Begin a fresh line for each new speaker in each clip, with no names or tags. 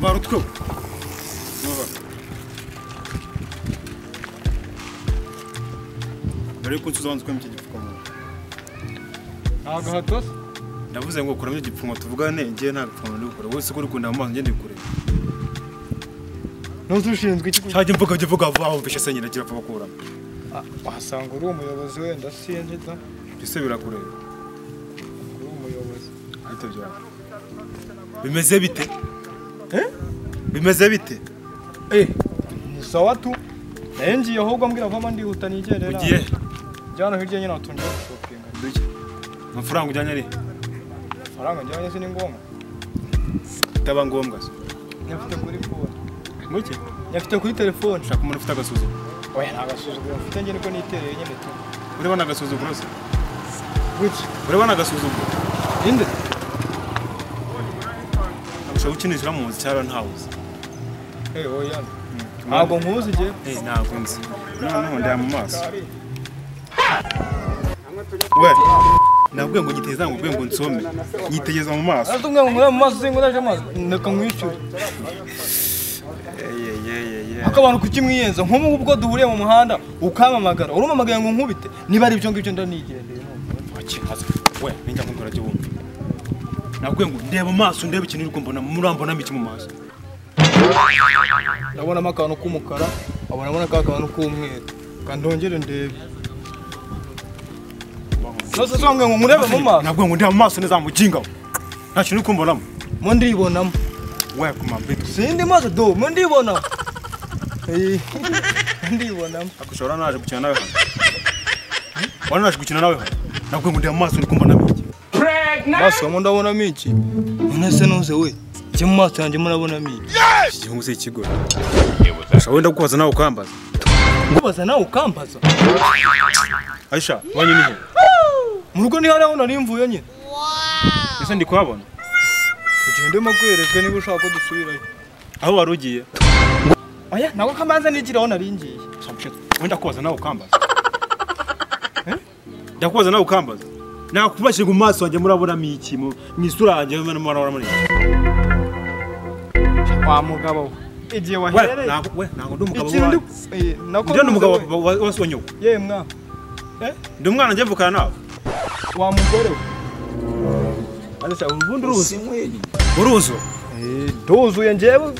Barutwo. Dore ko tuzabanza ko miki gipfukamunwa.
Ntago hatose.
Ndavuze ngo kuramo igipfumo tuvugane ngiye nta gipfumo ndikora. Wese ko rukunda mu maso ngende kure.
Nuzushinzwe iki?
Cyaje mvuga vaho bishe senyira kira pfa kuramo.
Wasanga uri umuyobozi wenda sinje da.
Bise birakure.
Uri umuyobozi.
Bite bya. Bimeze bite? Bimeze bite?
Ni sawa tu. Nengiye ahubwo mbwira vama ndihuta nigerera.
Ugiye?
Jana hirya nyine atunje shopping.
Nduki. Amafaranga ujyanye ari?
Faranga njyanye se ni ngombwa.
Taba ngombwa se.
Nyafite kuri phone.
Muki?
Nyafite kuri telefone.
Shaka umuntu ufite agasuzo.
Oya nagasuzuguro mfite njye niko nitereye nyine tu.
Ureba nagasuzuguro se?
Guki.
Ureba nagasuzuguro.
Inde.
Ushaka ukinisha mu cyaro ntawuzi.
Oya. Ntabwo nkuzi je.
Ntabwo nzi. Noneho ndaya mu maso. We. Nabwiye ngo nyiteza ngo ngo nsome. Nyitegeza mu maso.
Atumwe ngo muri mu maso singo ndaje amaso. Neka nkwishyure. Akabantu kukimwiyenza nk'ubu ubwo duhuriye mu muhanda ukamamagara urumamagaye ngo nkubite niba ari ibyo ngibyo ndanigendeye
Wachikaza. We, ninja kumbura cyo wumva. Nabwiye ngo ndeba amaso ndeba ikintu uri mbona murambona miki mu maso.
Ndabona akantu k'umukara abona akantu k'umweru kandongere ndebe. Nose songe ngo murebe mu maso.
Nabwiye ngo ndeba amaso neza mujinga. Nta kintu uri mbonamo.
Mo ndibonamo.
We kumambeto.
Sindi maso do mo ndibonamo. Ndibonamo.
Akushora naje gukina nawe hano. Wana naje gukina nawe hano. Nabwiye ngo ndeba amaso ndi kumbona miki.
Maso mo ndabona miki. None se nuze we. Je mu maso yanjye murabona miki.
Igihungu se ikigo. Ashobora wenda kubaza nawe ukambaza.
Ngubaza nawe ukambaza.
Aisha, wanyu nihe?
Mu rugo ni hariho nari mvuye nyine.
Ese ndi kuhabona.
Tugende makwereke niba ushaka ko dusubirayo.
Aho warugiye?
Oya, nago kamanza nigiraho nari ngiye.
Wenda kubaza nawe ukambaza. Ndakubaza nawe ukambaza. Nakubashije mu maso wanjye murabona miki mu isura yanjye murabona muri.
Wa mugabo. Igiye wahereye.
We, ntago ndi umugabo wawe.
Nako.
Ndi umugabo wasonyo.
Ye mwa.
Ndi umwana njye mvukana nawe.
Wa mugore we. Alisa ubundi uruzi.
Uruzo.
Nduzuye njyewe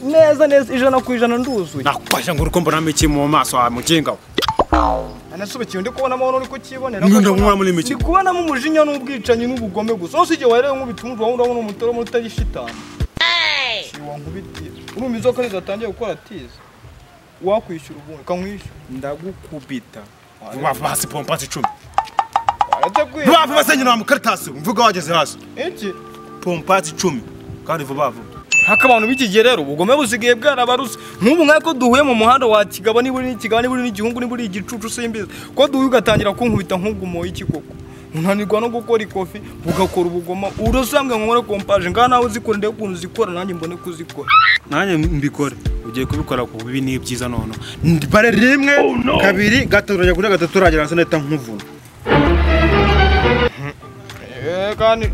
neza ijana ku ijana nduzuye.
Nakubashije ngo uruko mbona miki mu maso wa muginga.
Anasubikiye ndi kubona amahoro uri kukibonera.
Ndabona muri miki.
Ndi kubona mu mujinya n'ubwicanyi n'ubugome gusa. Sose igihe wahereye nk'ubitumva urabona umutoro mutagishitana. Siwa nkubitiye. Urumva izo kane zatangiye gukora tiza. Wakwishyura ubundi kamwishyura.
Ndagukubita. Basi pompasi 10.
Arategwe.
Vuba basenye na mukaritasi mvuga wageze hasi.
Iki?
Pompasi 10. Kandi vuba vuba.
Haka abantu b'ikigihe rero ubugome busigaye bwarabaruse. Nk'ubu nkako duhuye mu muhanda wa Kigabo ni buri n'ikigabo ni buri n'igihungu ni buri igicucu simbiza. Ko duhuye ugatangira kunkubita nk'ugumo iki koko. Unanirwa no gukora ikofi ugakora ubugoma. Urasambwe nkore compaje ngana nawe uzikora ndetse ukuntu zikora nanjye mbone kuzikora.
Nanjye mbikore. Ugiye kubikora ku bibi ni byiza none. Bare rimwe kabiri gatoranya kuri gatatu ragera nsa neta nkuvuna.
Kandi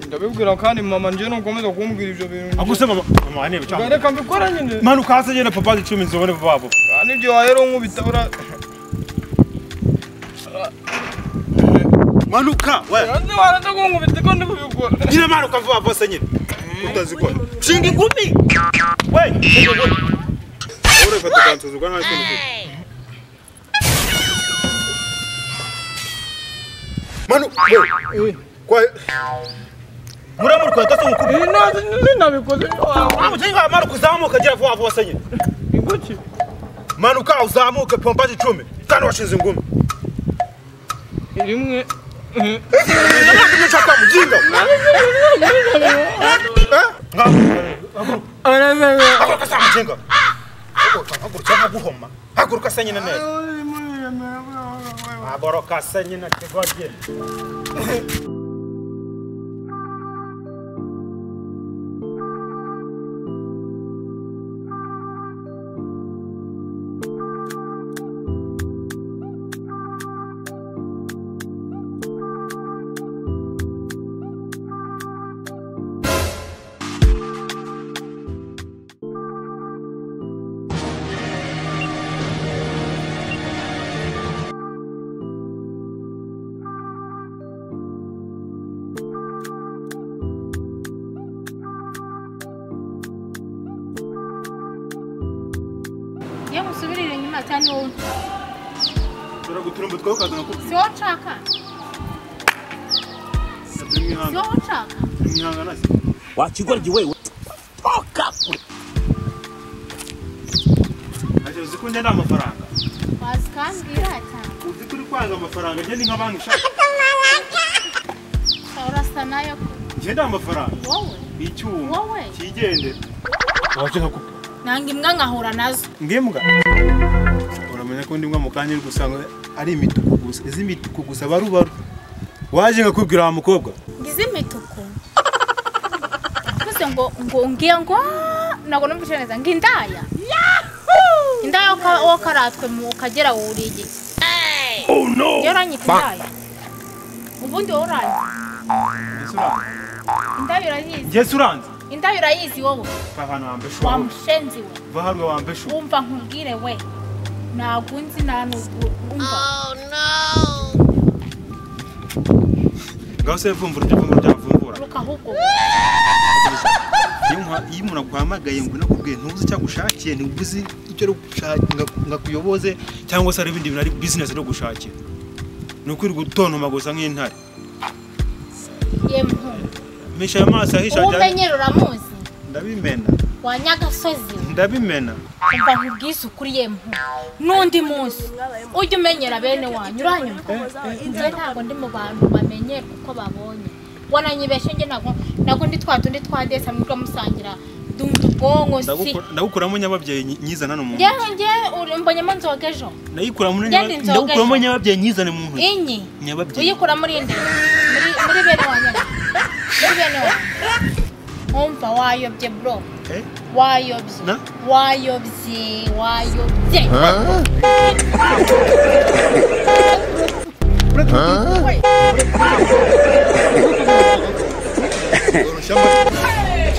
ndabibwira kandi mama nje no komeza kumbwira ibyo bintu.
Aguse mama ane bicyanga.
Reka mbikora nyine.
Manuka hasi nyine papa 10 nzobone vuba vuba.
Kandi ibyo wahero nk'ubitabura.
Manuka we.
Ande waranda kunkubita ko ndibikora.
Nyine manuka vuba vuba se nyine. Utazikora. Shinga ingumi. We, shinga ingumi. Ore fata kantuzuka nta kintu. Manu, kwa Muramuri kwa tatu mukubi.
Nabikoze.
Umutinga manuka uzamuka gira vuba vuba se nyine.
Ingoki.
Manuka uzamuka pompaje 10. Kandi washinze ingumi.
Rimwe.
Nchaka mjinga. Haguruka sa mjinga. Haguruka guhoma. Haguruka sa nyine neza. Haguruka sa nyine kigodye.
usubirire inyuma cyane wowe.
Dora guturumba twakazana ko.
Si wowe nshaka. Si wowe nshaka.
Imihanga nasi.
Wakigoryi wewe. Toka.
Aje uzikunda n'amafaranga.
Wazikambwira cyane.
Uzi kuri kwanga amafaranga je ni nk'abantu shaka.
Urasa nayo.
Je ndamafaranga.
Wowe.
Icyuma.
Wowe.
Kigende. Waje nkakupa.
Nanga imbwa nkahura nazo.
Ngimbwa. Uramenya ko ndi mbwa mu kanya gusanga ari imituku gusa. Izi imituku gusa barubaru. Waje ngakubwira wa mukobwa.
Ngize imituku. Kuze ngo ngiye ngo nago numvise neza ngindaya. Yahoo! Indaya okaratwe mu kagera wurige.
Oh no.
Yaranyita indaya. Ubundi oranje. Indaya urayizi.
Ngiye suranze.
Indaya urayizi wowe.
Kahana wambesho.
Wamushenzi we.
Baharwe wambesho.
Umva nkubwire we. Nagunzi nanubwo umva. Oh no.
Gase vumbura byavumbura.
Ruka ahubwo.
Iyo umuntu aguhamagaye ngo nakubwiye ntuzi icyo gushakiye ntubuzi icyo gushaka ngakuyoboze cyangwa se ari ibindi bintu ari business no gushakira. Nukuri gutontoma gusa nk'intare.
Yempu.
Misha amaso ahisha cyane.
Umenyera uramuzi.
Ndabimena.
Wanyagasozi.
Ndabimena.
Umva nkubwise ukuri yempu. Nundi munsi. Ujye umenyera bene wanyu uranyuma. Nje ntago ndi mu bantu bamenyera kuko babonye. Wananyibeshe nge nago ndi twatundi twadesa mwirwa musangira dundu bongo si.
Ndagukuramo nyababyeyi nyizana no muntu.
Nge mbonyemo nzogejo.
Ndagukuramo nyababyeyi nyizane mu muntu.
Inyi.
Nyababyeyi.
Uyikura muri inde. Muri bene wanyu. Muri bene wanyu. Umva wayobye bro. Wayobye.
Na?
Wayobye.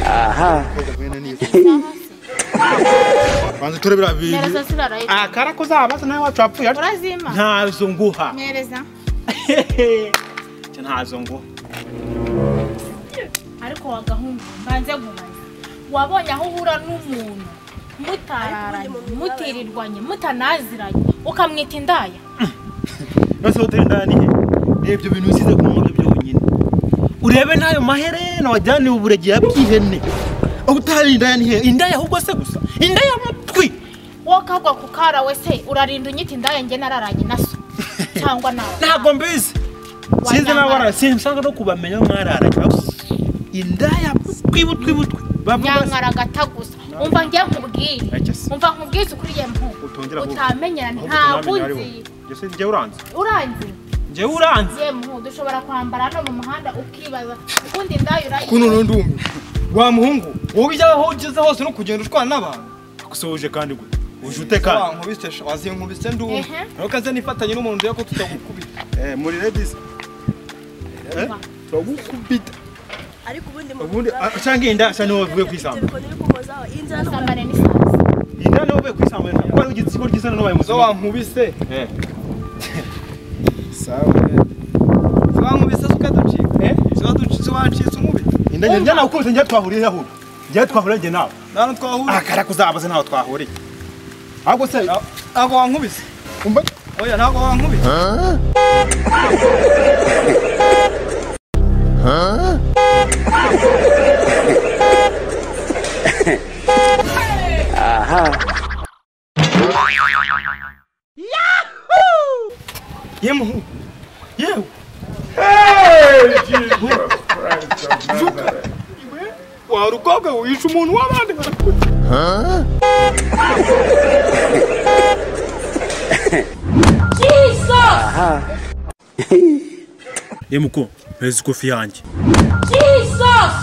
Aha.
Banza turebera bibi.
Mereza sirara.
Akara ko zabaza nawe wacu apfuye.
Urazima.
Ntazo nguha.
Mereza.
Ntazo nguha.
Ariko wagahungu mbanze gubaza. Wabonye aho uhura n'umuntu mutararanye, mutirirwanye, mutanaziranye, ukamwita indaya.
Bose utenda ni he? Ibyo bintu usize ku mutwe byonyine. Urebe nayo maherena wajyane uburege yabyihene. Utari indaya ni he? Indaya ahubwo se gusa. Indaya mutwi.
Wokagwa kukara wese urarinda unyita indaya nge nararanye naso. Cyangwa nawe.
Ntago mbizi. Sinzi nabara sinsanga no kubamenya mwararanye. Indaya butwi.
Nyankara gatagusa. Umva ngiye nkubwire. Umva nkubwize ukuri yempu. Utamenyera ntagunzi.
Yese nje uranze.
Uranze.
Nje uranze.
Yempu dushobora kwambara no mu muhanda ukibaza ukundi indaya
kuno ndumwe. Wa muhungu, wowe ijyaho ugeze hose no kugenda ushwana n'abantu.
Akusoje kandi gute. Uje utekana.
Nkubise wazi nkubise ndumwe. Rero kaze nifatanye n'umuntu yako tutagukubita.
Muri ladies. Tugukubita.
Ariko
ubundi cyangwa inda cyane wowe kwisamba.
Sambane ni sasa.
Inda no wowe kwisamba. Kwari ugitsiko ryisana no baye muzo
wankubise.
Sawa.
Wankubise ukadacika. Zaducitse wancitse umubi.
Inda njya nakubise njya twahuriye aho. Njya twahuriye nawe.
Nano twahuriye.
Akara kuzabaza naho twahuriye. Ahubwo se
ago wankubise.
Umba
oya ntago wankubise.
Aha.
Yahoo! Yemu. Yew.
Hey, Jesus Christ of Nazareth.
Warukoga wisha umuntu wabandi barakuta.
Jesus!
Aha.
Yemuko, pezi kofi yanjye.
Jesus!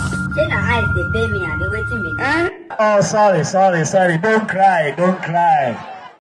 Oh, sorry. Don't cry.